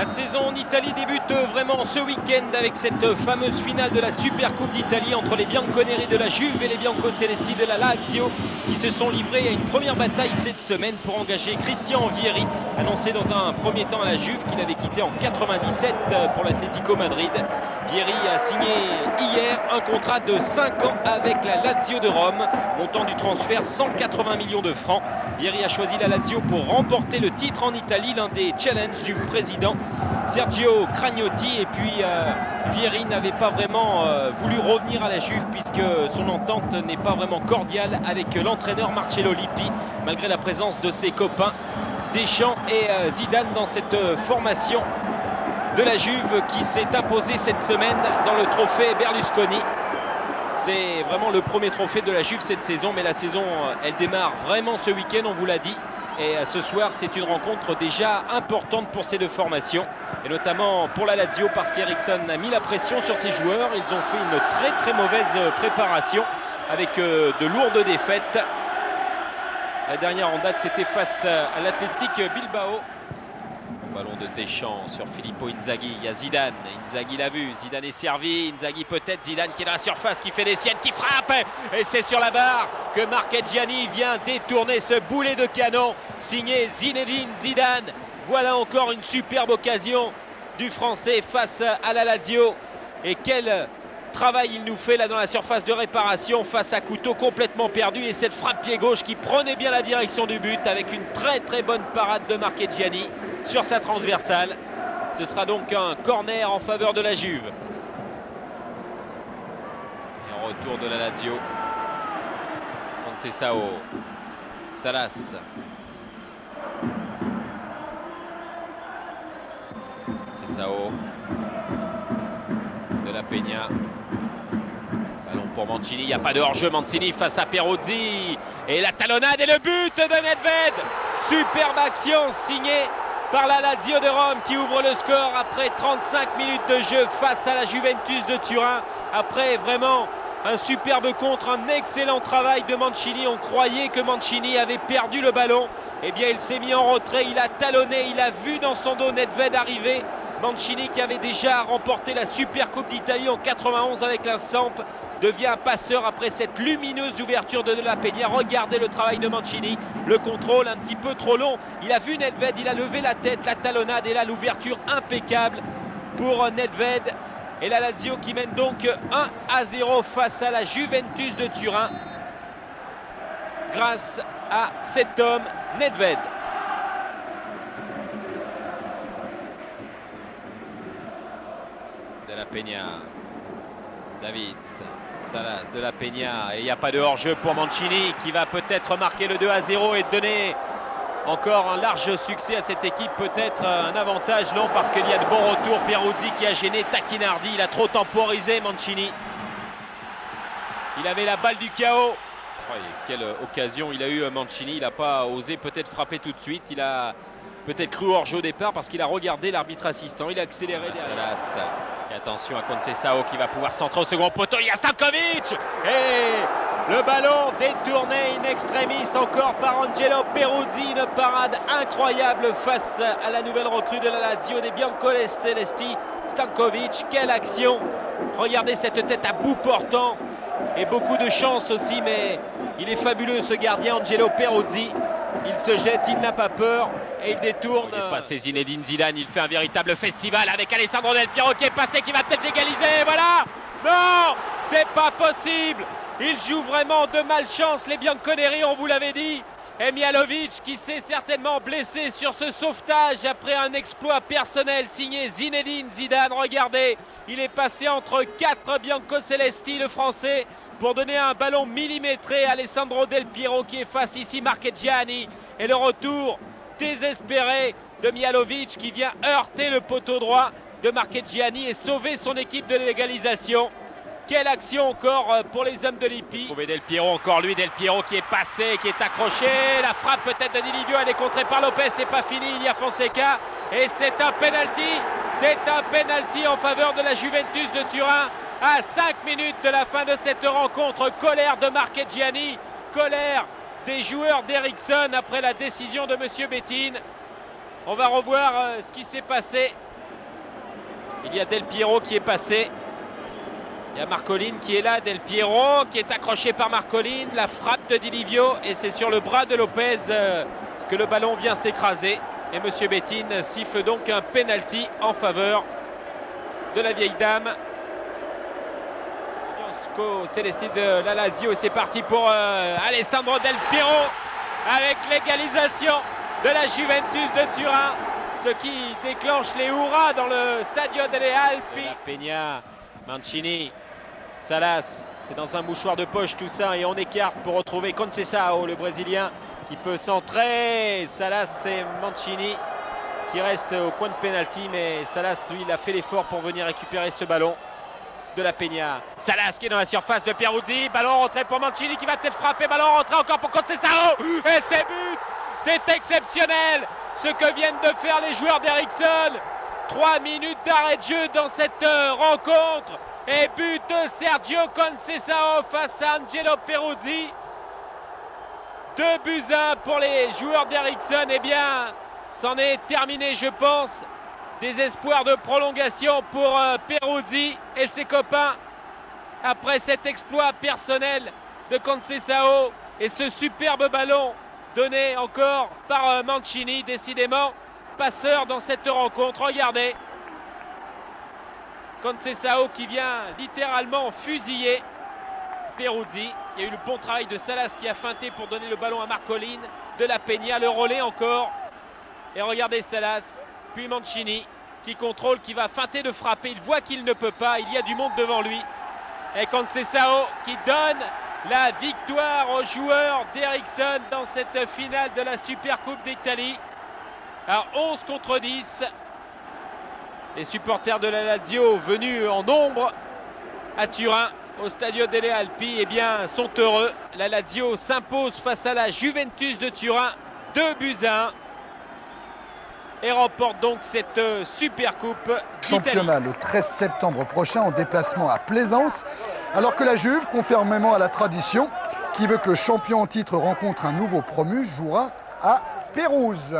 La saison en Italie débute vraiment ce week-end avec cette fameuse finale de la Super Coupe d'Italie entre les Bianconeri de la Juve et les Biancocelesti de la Lazio qui se sont livrés à une première bataille cette semaine pour engager Christian Vieri, annoncé dans un premier temps à la Juve qu'il avait quitté en 97 pour l'Atlético Madrid. Vieri a signé hier un contrat de 5 ans avec la Lazio de Rome, montant du transfert 180 millions de francs. Vieri a choisi la Lazio pour remporter le titre en Italie, l'un des challenges du président Sergio Cragnotti. Et puis Vieri n'avait pas vraiment voulu revenir à la Juve puisque son entente n'est pas vraiment cordiale avec l'entraîneur Marcello Lippi, malgré la présence de ses copains Deschamps et Zidane dans cette formation de la Juve qui s'est imposée cette semaine dans le trophée Berlusconi. C'est vraiment le premier trophée de la Juve cette saison, mais la saison elle démarre vraiment ce week-end, on vous l'a dit. Et ce soir, c'est une rencontre déjà importante pour ces deux formations, et notamment pour la Lazio parce qu'Eriksson a mis la pression sur ses joueurs. Ils ont fait une très mauvaise préparation avec de lourdes défaites. La dernière en date, c'était face à l'Athletic Bilbao. Ballon de Deschamps sur Filippo Inzaghi, il y a Zidane, Inzaghi l'a vu, Zidane est servi, Inzaghi peut-être, Zidane qui est dans la surface, qui fait des siennes, qui frappe, et c'est sur la barre que Marchegiani vient détourner ce boulet de canon, signé Zinedine Zidane. Voilà encore une superbe occasion du Français face à la Lazio, et quel travail il nous fait là dans la surface de réparation face à Couteau complètement perdu, et cette frappe pied gauche qui prenait bien la direction du but avec une très bonne parade de Marchegiani sur sa transversale. Ce sera donc un corner en faveur de la Juve. Et en retour de la Lazio, Conceição, Salas. Conceição, de la Peña. Ballon pour Mancini, il n'y a pas de hors-jeu. Mancini face à Peruzzi. Et la talonnade et le but de Nedved. Superbe action signée par la Lazio de Rome qui ouvre le score après 35 minutes de jeu face à la Juventus de Turin. Après vraiment un superbe contre, un excellent travail de Mancini. On croyait que Mancini avait perdu le ballon. Eh bien, il s'est mis en retrait, il a talonné, il a vu dans son dos Nedved arriver. Mancini, qui avait déjà remporté la Super Coupe d'Italie en 91 avec la Samp, devient un passeur après cette lumineuse ouverture de la Peña. Regardez le travail de Mancini, le contrôle un petit peu trop long. Il a vu Nedved, il a levé la tête, la talonnade et là l'ouverture impeccable pour Nedved. Et la Lazio qui mène donc 1-0 face à la Juventus de Turin grâce à cet homme, Nedved. De la Peña, David, Salas, de la Peña, et il n'y a pas de hors-jeu pour Mancini qui va peut-être marquer le 2-0 et donner encore un large succès à cette équipe, peut-être un avantage, non, parce qu'il y a de bons retours. Peruzzi qui a gêné Tacchinardi, il a trop temporisé Mancini. Il avait la balle du chaos. Oh, quelle occasion il a eu Mancini, il n'a pas osé peut-être frapper tout de suite, il a peut-être cru hors-jeu au départ parce qu'il a regardé l'arbitre assistant, il a accéléré derrière. Salas. Et attention à Conceição qui va pouvoir centrer au second poteau, il y a Stankovic et le ballon détourné in extremis encore par Angelo Peruzzi. Une parade incroyable face à la nouvelle recrue de la Lazio des Biancocelesti, Stankovic. Quelle action! Regardez cette tête à bout portant et beaucoup de chance aussi, mais il est fabuleux ce gardien Angelo Peruzzi. Il se jette, il n'a pas peur et il détourne. Il est passé Zinedine Zidane, il fait un véritable festival avec Alessandro Del Piero qui est passé, qui va peut-être l'égaliser. Voilà! Non! C'est pas possible! Il joue vraiment de malchance les Bianconeri, on vous l'avait dit. Et Mihajlovic qui s'est certainement blessé sur ce sauvetage après un exploit personnel signé Zinedine Zidane. Regardez, il est passé entre 4 Biancocelesti, le français, pour donner un ballon millimétré à Alessandro Del Piero qui efface ici Marchegiani. Et le retour désespéré de Mihajlovic qui vient heurter le poteau droit de Marchegiani et sauver son équipe de l'égalisation. Quelle action encore pour les hommes de Lippi. Trouver Del Piero, encore lui, Del Piero qui est passé, qui est accroché. La frappe peut-être de Di Livio, elle est contrée par Lopez, c'est pas fini, il y a Fonseca. Et c'est un penalty, en faveur de la Juventus de Turin. À 5 minutes de la fin de cette rencontre, colère de Marchegiani, colère des joueurs d'Eriksson après la décision de Monsieur Bettine. On va revoir ce qui s'est passé Il y a Del Piero qui est passé. Il y a Marcolin qui est là. Del Piero qui est accroché par Marcolin. La frappe de Di Livio et c'est sur le bras de Lopez que le ballon vient s'écraser. Et M. Bettine siffle donc un penalty en faveur de la vieille dame. Célestine de la Lazio et c'est parti pour Alessandro Del Piero avec l'égalisation de la Juventus de Turin, ce qui déclenche les hurrahs dans le Stadio delle Alpi. Peña, Mancini, Salas, c'est dans un mouchoir de poche tout ça et on écarte pour retrouver Conceição, le Brésilien qui peut centrer. Salas et Mancini qui restent au coin de pénalty, mais Salas lui il a fait l'effort pour venir récupérer ce ballon de la Peña. Salas qui est dans la surface de Peruzzi, ballon rentré pour Mancini qui va peut-être frapper, ballon rentré encore pour Conceição et c'est but. C'est exceptionnel ce que viennent de faire les joueurs d'Ericsson. 3 minutes d'arrêt de jeu dans cette rencontre et but de Sergio Conceição face à Angelo Peruzzi. 2-1 pour les joueurs d'Ericsson. Eh bien, c'en est terminé, je pense. Des espoirs de prolongation pour Peruzzi et ses copains après cet exploit personnel de Conceição et ce superbe ballon donné encore par Mancini, décidément passeur dans cette rencontre. Regardez, Conceição qui vient littéralement fusiller Peruzzi. Il y a eu le bon travail de Salas qui a feinté pour donner le ballon à Marcolin, de la Peña, le relais encore. Et regardez Salas, puis Mancini qui contrôle, qui va feinter de frapper. Il voit qu'il ne peut pas, il y a du monde devant lui. Et Conceição qui donne la victoire aux joueurs d'Ericsson dans cette finale de la Supercoupe d'Italie. À 11 contre 10. Les supporters de la Lazio venus en nombre à Turin, au Stadio delle Alpi, eh bien, sont heureux. La Lazio s'impose face à la Juventus de Turin, 2-1. Et remporte donc cette Supercoupe d'Italie. Championnat le 13 septembre prochain en déplacement à Plaisance, alors que la Juve, conformément à la tradition, qui veut que le champion en titre rencontre un nouveau promu, jouera à Pérouse.